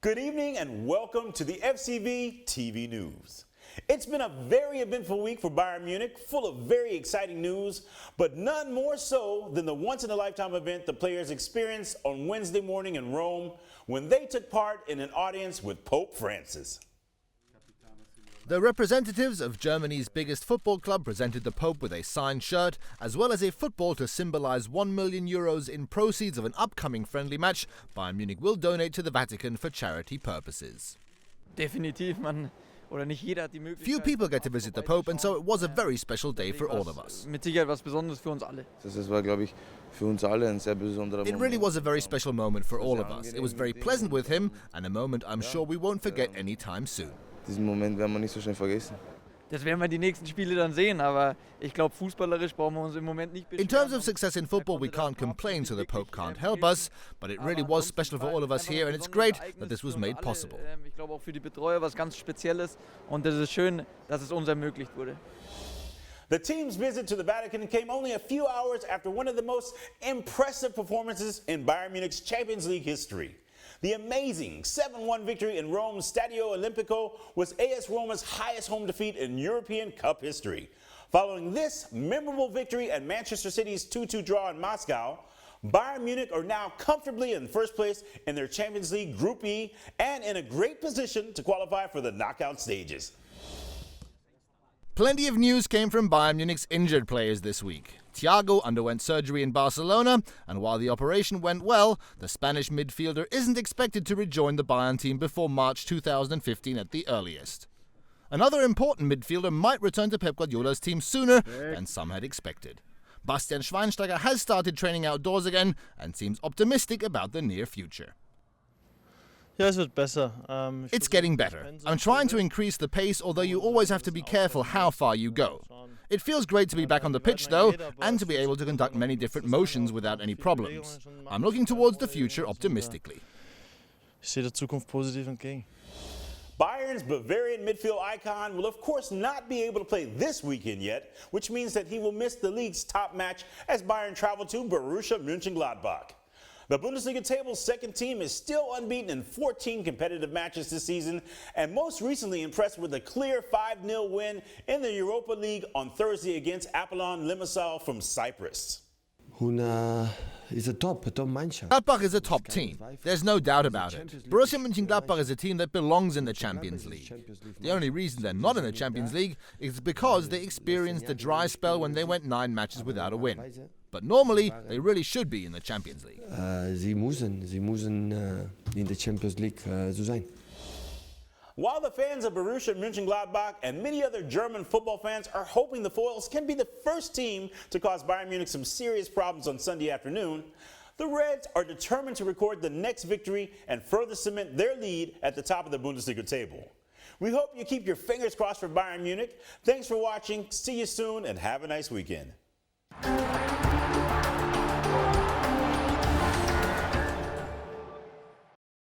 Good evening and welcome to the FCV TV News. It's been a very eventful week for Bayern Munich, full of very exciting news, but none more so than the once-in-a-lifetime event the players experienced on Wednesday morning in Rome when they took part in an audience with Pope Francis. The representatives of Germany's biggest football club presented the Pope with a signed shirt, as well as a football to symbolize €1 million in proceeds of an upcoming friendly match Bayern Munich will donate to the Vatican for charity purposes. Definitiv, Few people get to visit the Pope, and so it was a very special day for all of us. Mit Sicherheit was Besonderes für uns alle. It really was a very special moment for all of us. It was very pleasant with him, and a moment I'm sure we won't forget anytime soon. Diesen Moment werden wir nicht so schnell vergessen. Das werden wir die nächsten Spiele dann sehen, aber ich glaube, fußballerisch brauchen wir uns im Moment nicht beschweren. In terms of success in football, we can't complain, so the Pope can't help us, but it really was special for all of us here, and it's great that this was made possible. Ich glaube auch für die Betreuer was ganz Spezielles, und es ist schön, dass es uns ermöglicht wurde. The team's visit to the Vatican came only a few hours after one of the most impressive performances in Bayern Munich's Champions League history. The amazing 7-1 victory in Rome's Stadio Olimpico was AS Roma's highest home defeat in European Cup history. Following this memorable victory and Manchester City's 2-2 draw in Moscow, Bayern Munich are now comfortably in first place in their Champions League Group E and in a great position to qualify for the knockout stages. Plenty of news came from Bayern Munich's injured players this week. Thiago underwent surgery in Barcelona, and while the operation went well, the Spanish midfielder isn't expected to rejoin the Bayern team before March 2015 at the earliest. Another important midfielder might return to Pep Guardiola's team sooner than some had expected. Bastian Schweinsteiger has started training outdoors again and seems optimistic about the near future. It's getting better. I'm trying to increase the pace, although you always have to be careful how far you go. It feels great to be back on the pitch, though, and to be able to conduct many different motions without any problems. I'm looking towards the future optimistically. Bayern's Bavarian midfield icon will of course not be able to play this weekend yet, which means that he will miss the league's top match as Bayern travel to Borussia Mönchengladbach. The Bundesliga table's second team is still unbeaten in 14 competitive matches this season, and most recently impressed with a clear 5-0 win in the Europa League on Thursday against Apollon Limassol from Cyprus. Gladbach is a top team. There's no doubt about it. Borussia Mönchengladbach is a team that belongs in the Champions League. The only reason they're not in the Champions League is because they experienced a dry spell when they went 9 matches without a win. But normally, they really should be in the Champions League. Sie müssen in der Champions League so sein. While the fans of Borussia Mönchengladbach and many other German football fans are hoping the Foils can be the first team to cause Bayern Munich some serious problems on Sunday afternoon, the Reds are determined to record the next victory and further cement their lead at the top of the Bundesliga table. We hope you keep your fingers crossed for Bayern Munich. Thanks for watching. See you soon and have a nice weekend.